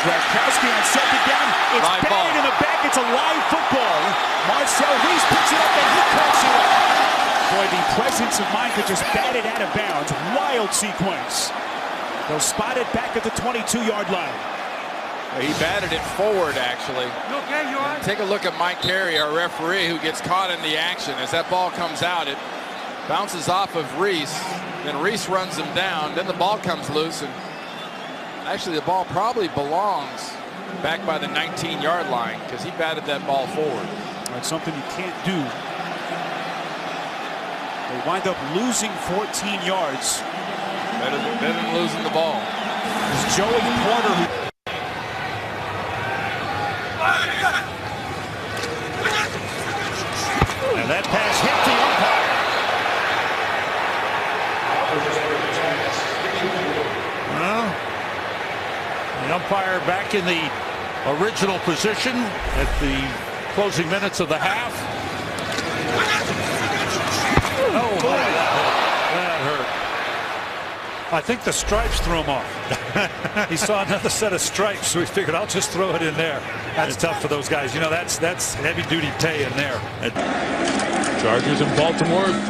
Gronkowski on second down. It's batted in the back. It's a live football. Marcel Reese picks it up and he cuts it up. Boy, the presence of mind to just bat it out of bounds. Wild sequence. They'll spot it back at the 22-yard line. He batted it forward, actually. Take a look at Mike Carey, our referee, who gets caught in the action. As that ball comes out, it bounces off of Reese. Then Reese runs him down. Then the ball comes loose. And actually, the ball probably belongs back by the 19-yard line because he batted that ball forward. That's something you can't do. They wind up losing 14 yards. Better than losing the ball. It's Joey Porter who... And that pass hit the umpire. Well, the umpire back in the original position at the closing minutes of the half. Oh, boy, that hurt. I think the stripes threw him off. He saw another set of stripes, so he figured, I'll just throw it in there. That's tough for those guys. You know, that's heavy-duty pay in there. Chargers in Baltimore, 4-1.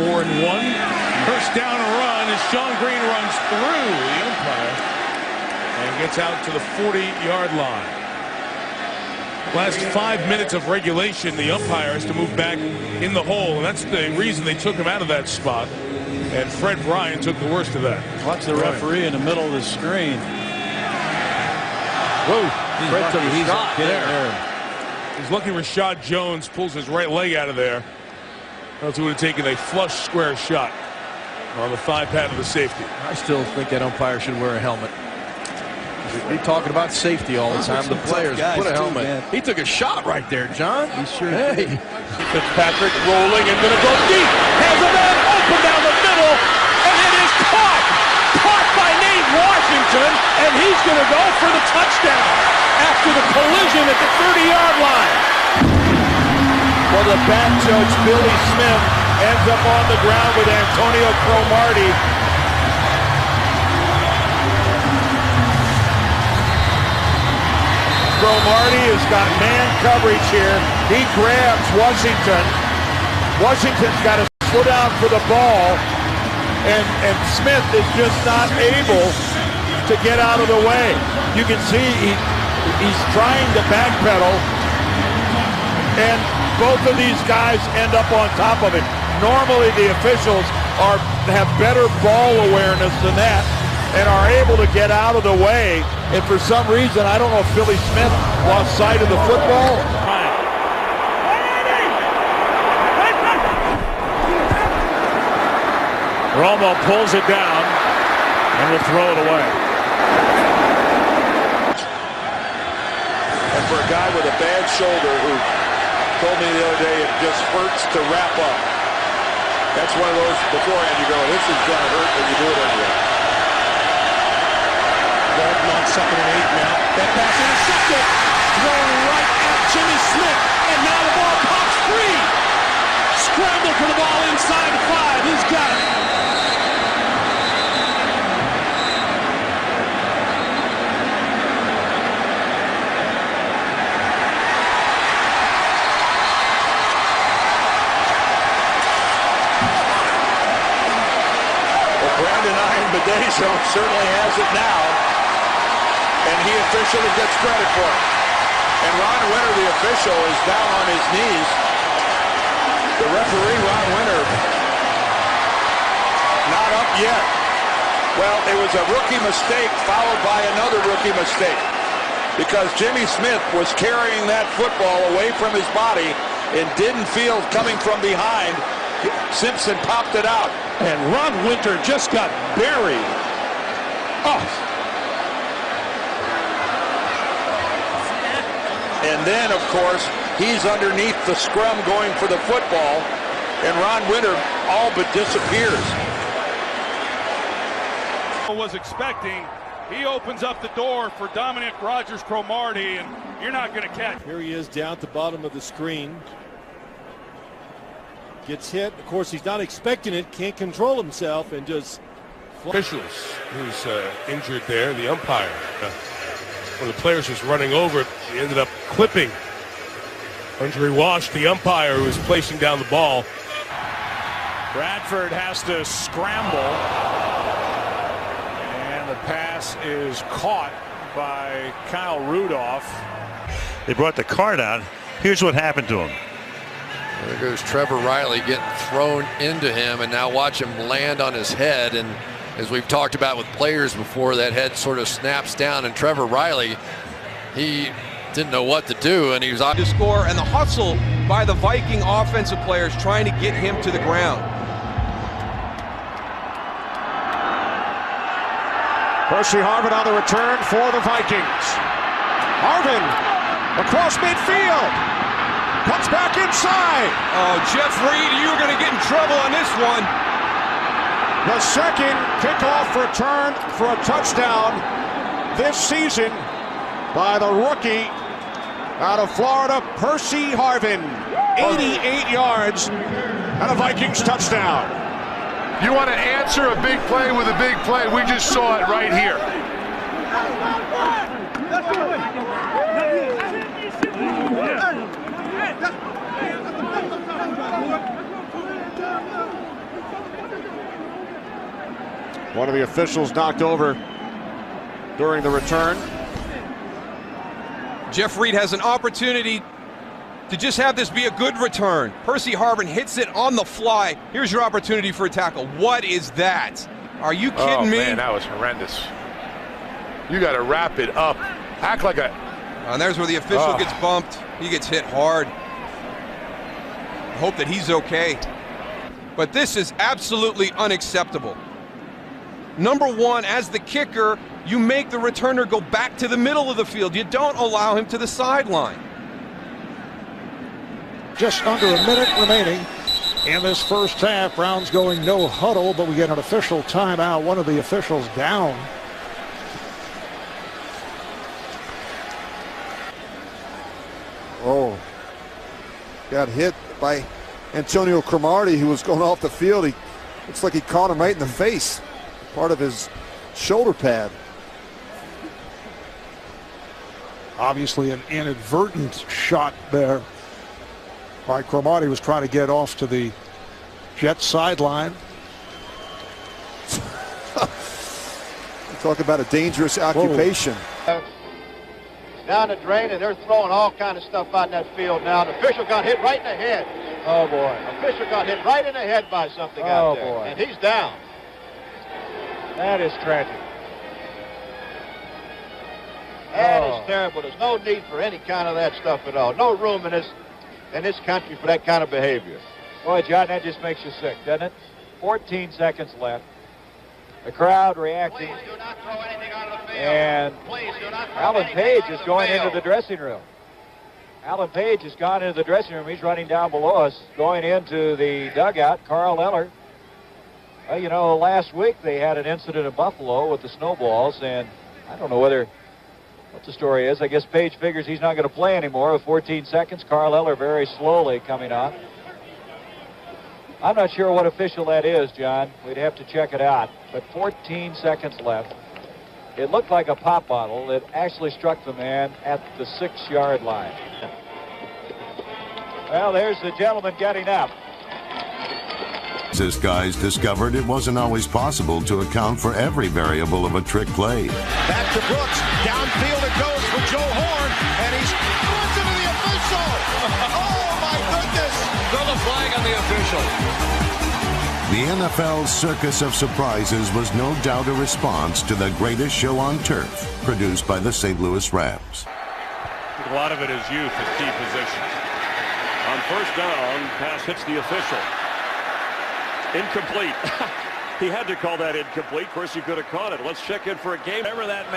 First down and run as Sean Green runs through the umpire and gets out to the 40-yard line. Last 5 minutes of regulation, the umpire has to move back in the hole, and that's the reason they took him out of that spot. And Fred Bryan took the worst of that. Watch the referee in the middle of the screen. Whoa, Fred took a shot there. He's lucky Rashad Jones pulls his right leg out of there. Else he would have taken a flush square shot on the thigh pad of the safety. I still think that umpire should wear a helmet. We're talking about safety all the time. The players put a helmet. He took a shot right there, John. He sure did. Fitzpatrick rolling and going to go deep. Has a man open down the middle, and it is caught. Caught by Nate Washington, and he's going to go for the touchdown after the collision at the 30-yard line. Well, the back judge, Billy Smith, ends up on the ground with Antonio Cromartie. Cromartie has got man coverage here. He grabs Washington. Washington's got to slow down for the ball. And Smith is just not able to get out of the way. You can see he's trying to backpedal. And both of these guys end up on top of it. Normally the officials have better ball awareness than that and are able to get out of the way. And for some reason, I don't know if Billy Smith lost sight of the football. Romo pulls it down and will throw it away. And for a guy with a bad shoulder who told me the other day it just hurts to wrap up. That's one of those beforehand you go, this is going to hurt, but you do it anyway. Walton on 2nd and 8 now. That pass intercepted. Thrown right at Jimmy Smith. And now the ball pops free. Scramble for the ball inside the 5. He's got it. Well, Brandon Iron-Bedezo certainly has it now. And he officially gets credit for it. And Ron Winter, the official, is down on his knees. The referee, Ron Winter, not up yet. Well, it was a rookie mistake followed by another rookie mistake. Because Jimmy Smith was carrying that football away from his body and didn't feel coming from behind. Simpson popped it out. And Ron Winter just got buried. Oh. And then, of course, he's underneath the scrum going for the football, and Ron Winter all but disappears. Was expecting, he opens up the door for Dominic Rodgers-Cromartie, and you're not going to catch. Here he is down at the bottom of the screen. Gets hit. Of course, he's not expecting it, can't control himself, and just... Officials who's injured there, the umpire. When the players was running over it, he ended up clipping Andre Wash, the umpire, who was placing down the ball. Bradford has to scramble, and the pass is caught by Kyle Rudolph. They brought the card out. Here's what happened to him. There goes Trevor Riley getting thrown into him, and now watch him land on his head. And as we've talked about with players before, that head sort of snaps down, and Trevor Riley, he didn't know what to do, and he was to score, and the hustle by the Viking offensive players trying to get him to the ground. Percy Harvin on the return for the Vikings. Harvin across midfield. Comes back inside. Oh, Jeff Reed, you're going to get in trouble on this one. The second kickoff return for a touchdown this season by the rookie out of Florida, Percy Harvin. 88 yards and a Vikings touchdown. You want to answer a big play with a big play? We just saw it right here. One of the officials knocked over during the return. Jeff Reed has an opportunity to just have this be a good return. Percy Harvin hits it on the fly. Here's your opportunity for a tackle. What is that? Are you kidding me? Man, that was horrendous. You got to wrap it up. Act like a... And there's where the official gets bumped. He gets hit hard. Hope that he's okay. But this is absolutely unacceptable. Number one, as the kicker, you make the returner go back to the middle of the field. You don't allow him to the sideline. Just under a minute remaining in this first half. Browns going no huddle, but we get an official timeout. One of the officials down. Oh, got hit by Antonio Cromartie, who was going off the field. He looks like he caught him right in the face, part of his shoulder pad. Obviously an inadvertent shot there. All right, Cromartie was trying to get off to the Jets sideline. Talk about a dangerous occupation. Down the drain, and they're throwing all kind of stuff out in that field now. The official got hit right in the head. Oh, boy. Official got hit right in the head by something out there. Boy. And he's down. That is tragic. That is terrible. There's no need for any kind of that stuff at all. No room in this country for that kind of behavior. Boy, John, that just makes you sick, doesn't it? 14 seconds left. The crowd reacting. Please do not throw anything out of the field. And Please do not throw Alan anything Page out is of going the into field. the dressing room. Alan Page has gone into the dressing room. He's running down below us, going into the dugout. Carl Eller. Well, you know, last week they had an incident in Buffalo with the snowballs, and I don't know what the story is. I guess Page figures he's not going to play anymore with 14 seconds. Carl Eller very slowly coming on. I'm not sure what official that is, John. We'd have to check it out. But 14 seconds left. It looked like a pop bottle. It actually struck the man at the 6-yard line. Well, there's the gentleman getting up. This guys discovered it wasn't always possible to account for every variable of a trick play. Back to Brooks. Downfield it goes for Joe Horn, and he's runs into the official. Oh, my goodness. Throw the flag on the official. The NFL's circus of surprises was no doubt a response to the greatest show on turf, produced by the St. Louis Rams. A lot of it is youth at key positions. On first down, pass hits the official. Incomplete. He had to call that incomplete. Of course, he could have caught it. Let's check in for a game. Remember that man.